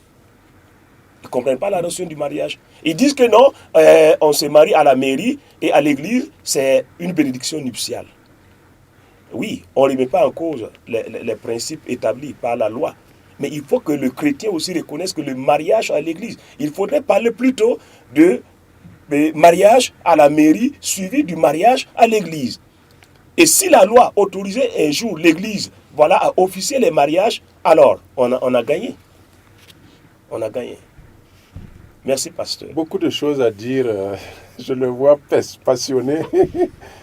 S2: Ils ne comprennent pas la notion du mariage. Ils disent que non, on se marie à la mairie et à l'église, c'est une bénédiction nuptiale. Oui, on ne remet pas en cause les principes établis par la loi. Mais il faut que le chrétien aussi reconnaisse que le mariage à l'église, il faudrait parler plutôt de mariage à la mairie suivi du mariage à l'église. Et si la loi autorisait un jour l'église à officier les mariages, alors on a gagné. On a gagné. Merci, pasteur.
S1: Beaucoup de choses à dire. Je le vois passionné.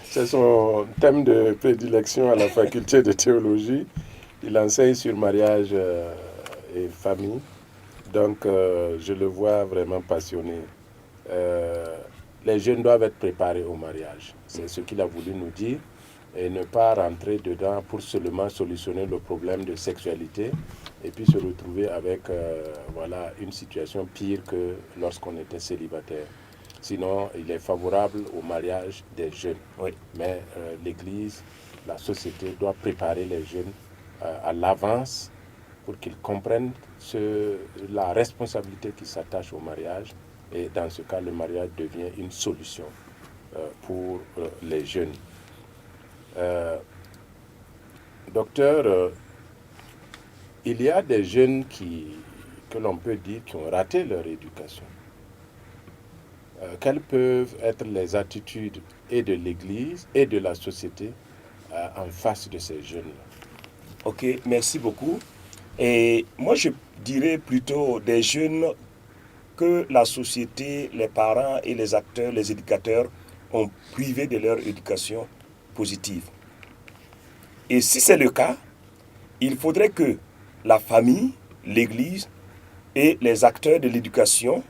S1: C'est son thème de prédilection à la faculté de théologie. Il enseigne sur mariage et famille. Donc, je le vois vraiment passionné. Les jeunes doivent être préparés au mariage. C'est ce qu'il a voulu nous dire. Et ne pas rentrer dedans pour seulement solutionner le problème de sexualité et puis se retrouver avec une situation pire que lorsqu'on était célibataire. Sinon, il est favorable au mariage des jeunes.
S2: Oui.
S1: Mais l'Église, la société doit préparer les jeunes à l'avance pour qu'ils comprennent la responsabilité qui s'attache au mariage. Et dans ce cas, le mariage devient une solution pour les jeunes. Docteur, il y a des jeunes que l'on peut dire qui ont raté leur éducation. Quelles peuvent être les attitudes et de l'Église et de la société en face de ces jeunes-là?
S2: Ok, merci beaucoup. Et moi, je dirais plutôt des jeunes que la société, les parents et les acteurs, les éducateurs ont privé de leur éducation positive. Et si c'est le cas, il faudrait que la famille, l'Église et les acteurs de l'éducation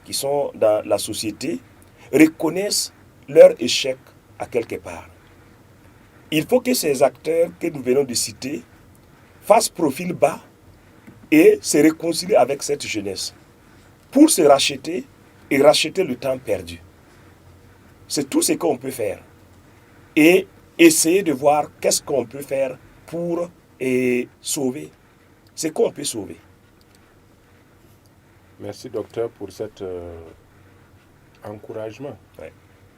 S2: qui sont dans la société reconnaissent leur échec à quelque part. Il faut que ces acteurs que nous venons de citer fassent profil bas et se réconcilient avec cette jeunesse pour se racheter et racheter le temps perdu. C'est tout ce qu'on peut faire. Et essayer de voir qu'est-ce qu'on peut faire pour sauver ce qu'on peut sauver.
S1: Merci, docteur, pour cet encouragement.
S2: Ouais.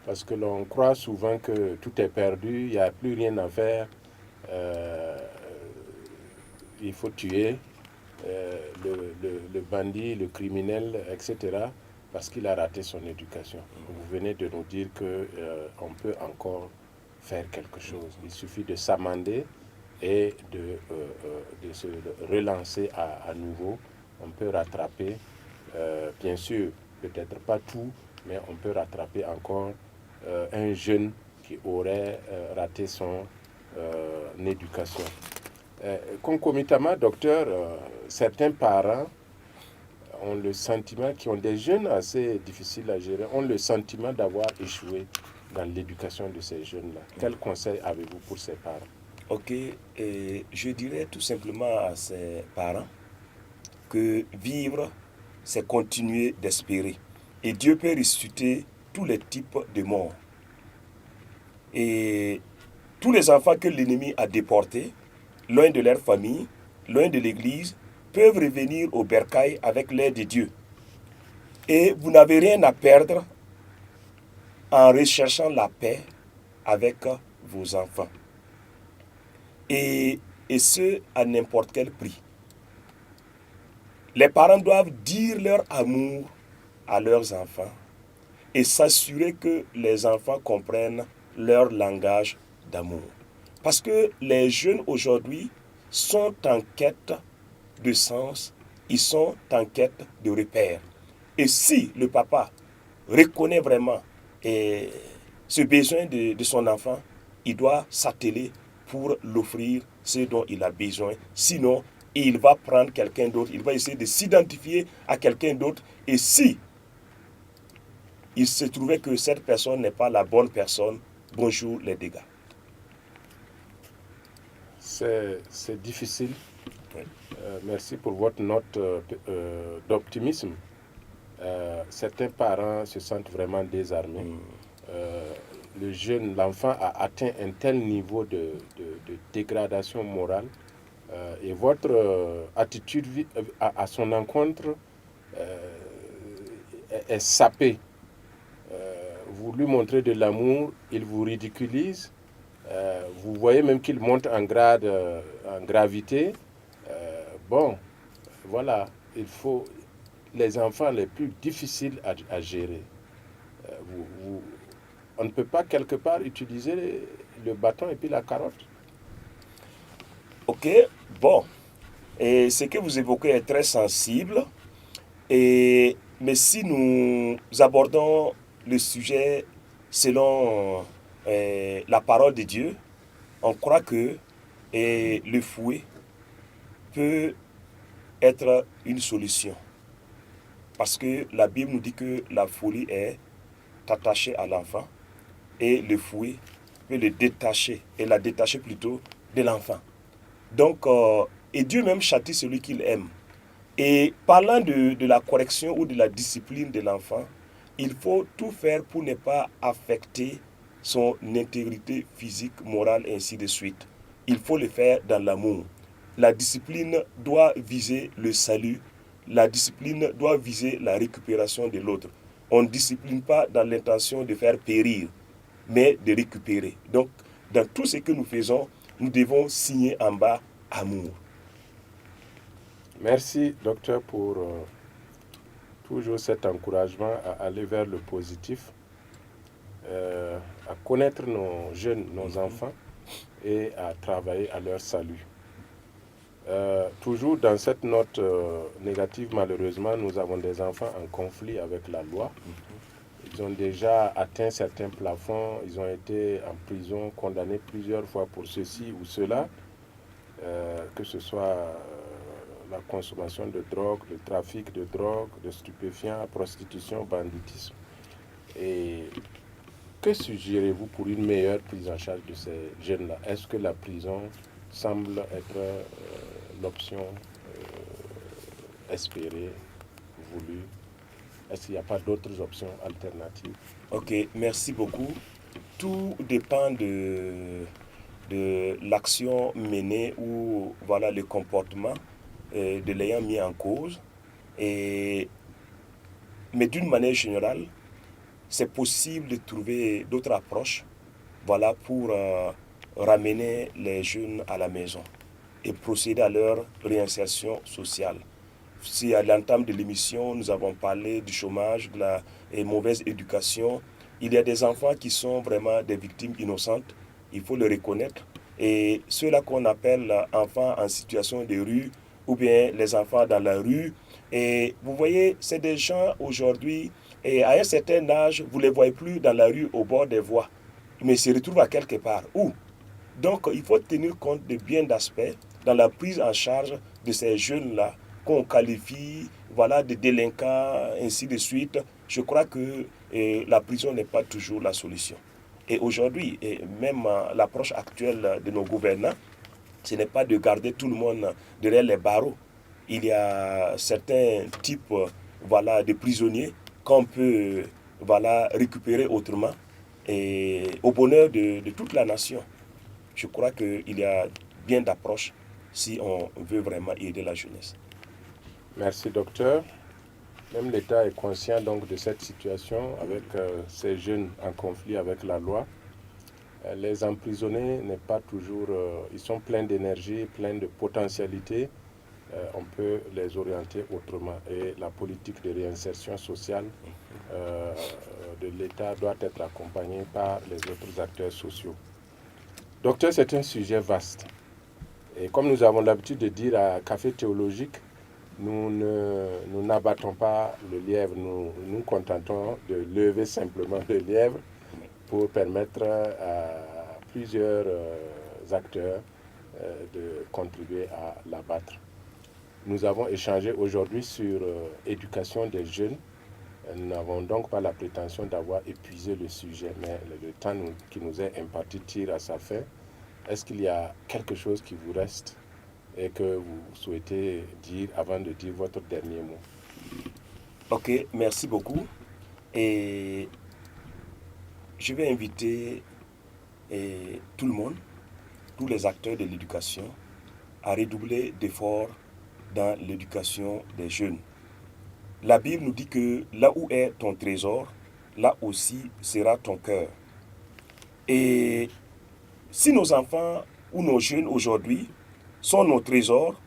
S1: Parce que l'on croit souvent que tout est perdu, il n'y a plus rien à faire, il faut tuer le bandit, le criminel, etc., parce qu'il a raté son éducation. Vous venez de nous dire qu'on peut encore faire quelque chose. Il suffit de s'amender et de se relancer à nouveau. On peut rattraper, bien sûr, peut-être pas tout, mais on peut rattraper encore un jeune qui aurait raté son éducation. Concomitamment, docteur, certains parents ont le sentiment, qui ont des jeunes assez difficiles à gérer, ont le sentiment d'avoir échoué dans l'éducation de ces jeunes-là. Quel conseil avez-vous pour ces parents?
S2: Ok, et je dirais tout simplement à ces parents que vivre, c'est continuer d'espérer. Et Dieu peut ressusciter tous les types de morts. Et tous les enfants que l'ennemi a déportés, loin de leur famille, loin de l'église, peuvent revenir au bercail avec l'aide de Dieu. Et vous n'avez rien à perdre en recherchant la paix avec vos enfants. Et ce, à n'importe quel prix. Les parents doivent dire leur amour à leurs enfants et s'assurer que les enfants comprennent leur langage d'amour. Parce que les jeunes aujourd'hui sont en quête de sens, ils sont en quête de repères. Et si le papa reconnaît vraiment ce besoin de son enfant, il doit s'atteler pour l'offrir ce dont il a besoin. Sinon, il va prendre quelqu'un d'autre, il va essayer de s'identifier à quelqu'un d'autre. Et si il se trouvait que cette personne n'est pas la bonne personne, bonjour les dégâts.
S1: C'est difficile.
S2: Oui.
S1: Merci pour votre note d'optimisme. Certains parents se sentent vraiment désarmés. L'enfant a atteint un tel niveau de dégradation morale et votre attitude à son encontre est sapée. Vous lui montrez de l'amour, il vous ridiculise. Vous voyez même qu'il monte en grade, en gravité. Bon, voilà, il faut les enfants les plus difficiles à gérer. On ne peut pas quelque part utiliser le bâton et puis la carotte.
S2: Ok, bon. Et ce que vous évoquez est très sensible. Mais si nous abordons le sujet selon la parole de Dieu, on croit que le fouet peut être une solution. Parce que la Bible nous dit que la folie est attachée à l'enfant et le fouet peut le détacher, et la détacher plutôt de l'enfant. Donc, et Dieu même châtie celui qu'il aime. Et parlant de la correction ou de la discipline de l'enfant, il faut tout faire pour ne pas affecter son intégrité physique, morale, et ainsi de suite. Il faut le faire dans l'amour. La discipline doit viser le salut. La discipline doit viser la récupération de l'autre. On ne discipline pas dans l'intention de faire périr, mais de récupérer. Donc, dans tout ce que nous faisons, nous devons signer en bas amour.
S1: Merci, docteur, pour toujours cet encouragement à aller vers le positif, à connaître nos jeunes, nos enfants et à travailler à leur salut. Toujours dans cette note négative, malheureusement, nous avons des enfants en conflit avec la loi. Ils ont déjà atteint certains plafonds, ils ont été en prison, condamnés plusieurs fois pour ceci ou cela, que ce soit la consommation de drogue, le trafic de drogue, de stupéfiants, prostitution, banditisme. Et que suggérez-vous pour une meilleure prise en charge de ces jeunes-là? Est-ce que la prison semble être l'option espérée, voulue? Est-ce qu'il n'y a pas d'autres options alternatives?
S2: Ok, merci beaucoup. Tout dépend de l'action menée ou voilà, le comportement de l'ayant mis en cause. Mais d'une manière générale, c'est possible de trouver d'autres approches voilà, pour ramener les jeunes à la maison et procéder à leur réinsertion sociale. Si à l'entame de l'émission, nous avons parlé du chômage, de la mauvaise éducation, il y a des enfants qui sont vraiment des victimes innocentes, il faut le reconnaître. Et ceux-là qu'on appelle enfants en situation de rue ou bien les enfants dans la rue, et vous voyez, c'est des gens aujourd'hui, et à un certain âge, vous ne les voyez plus dans la rue au bord des voies, mais ils se retrouvent à quelque part. Où? Donc, il faut tenir compte de bien d'aspects dans la prise en charge de ces jeunes-là qu'on qualifie voilà, de délinquants, ainsi de suite. Je crois que la prison n'est pas toujours la solution. Et aujourd'hui, même l'approche actuelle de nos gouvernants, ce n'est pas de garder tout le monde derrière les barreaux. Il y a certains types voilà, de prisonniers qu'on peut voilà, récupérer autrement et au bonheur de toute la nation. Je crois qu'il y a bien d'approches si on veut vraiment aider la jeunesse.
S1: Merci, docteur. Même l'État est conscient donc de cette situation avec ces jeunes en conflit avec la loi. Les emprisonnés n'est pas toujours, ils sont pleins d'énergie, pleins de potentialités. On peut les orienter autrement. Et la politique de réinsertion sociale de l'État doit être accompagnée par les autres acteurs sociaux. Docteur, c'est un sujet vaste. Et comme nous avons l'habitude de dire à Café Théologique, nous n'abattons pas le lièvre, nous nous contentons de lever simplement le lièvre pour permettre à plusieurs acteurs de contribuer à l'abattre. Nous avons échangé aujourd'hui sur l'éducation des jeunes. Nous n'avons donc pas la prétention d'avoir épuisé le sujet, mais le temps qui nous est imparti tire à sa fin. Est-ce qu'il y a quelque chose qui vous reste et que vous souhaitez dire avant de dire votre dernier mot?
S2: Ok, merci beaucoup. Et je vais inviter tout le monde, tous les acteurs de l'éducation, à redoubler d'efforts dans l'éducation des jeunes. La Bible nous dit que là où est ton trésor, là aussi sera ton cœur. Et si nos enfants ou nos jeunes aujourd'hui sont nos trésors,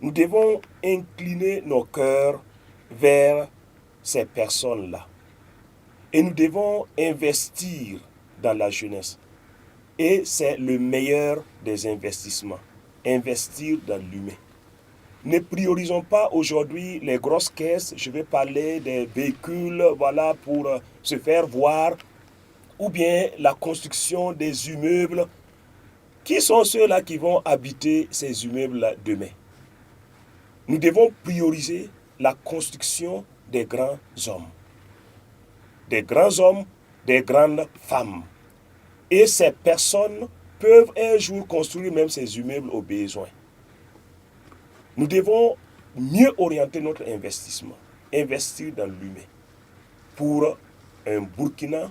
S2: nous devons incliner nos cœurs vers ces personnes-là. Et nous devons investir dans la jeunesse. Et c'est le meilleur des investissements, investir dans l'humain. Ne priorisons pas aujourd'hui les grosses caisses, je vais parler des véhicules voilà, pour se faire voir, ou bien la construction des immeubles. Qui sont ceux-là qui vont habiter ces immeubles demain? Nous devons prioriser la construction des grands hommes. Des grands hommes, des grandes femmes. Et ces personnes peuvent un jour construire même ces immeubles au besoin. Nous devons mieux orienter notre investissement, investir dans l'humain pour un Burkina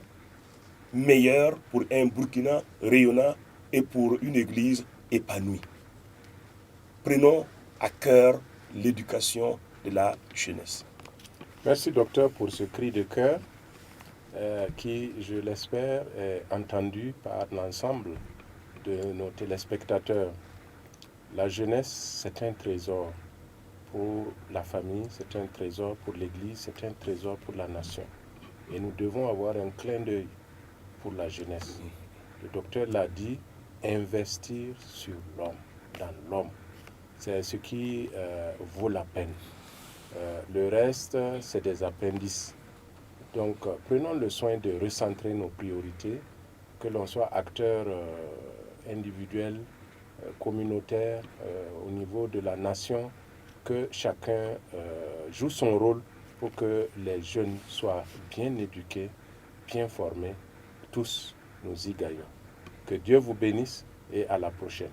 S2: meilleur, pour un Burkina rayonnant et pour une église épanouie. Prenons à cœur l'éducation de la jeunesse.
S1: Merci docteur pour ce cri de cœur qui, je l'espère, est entendu par l'ensemble de nos téléspectateurs. La jeunesse, c'est un trésor pour la famille, c'est un trésor pour l'Église, c'est un trésor pour la nation. Et nous devons avoir un clin d'œil pour la jeunesse. Le docteur l'a dit, investir sur l'homme, dans l'homme. C'est ce qui vaut la peine. Le reste, c'est des appendices. Donc, prenons le soin de recentrer nos priorités, que l'on soit acteur individuel, communautaire, au niveau de la nation, que chacun joue son rôle pour que les jeunes soient bien éduqués, bien formés. Tous, nous y gagnons. Que Dieu vous bénisse et à la prochaine.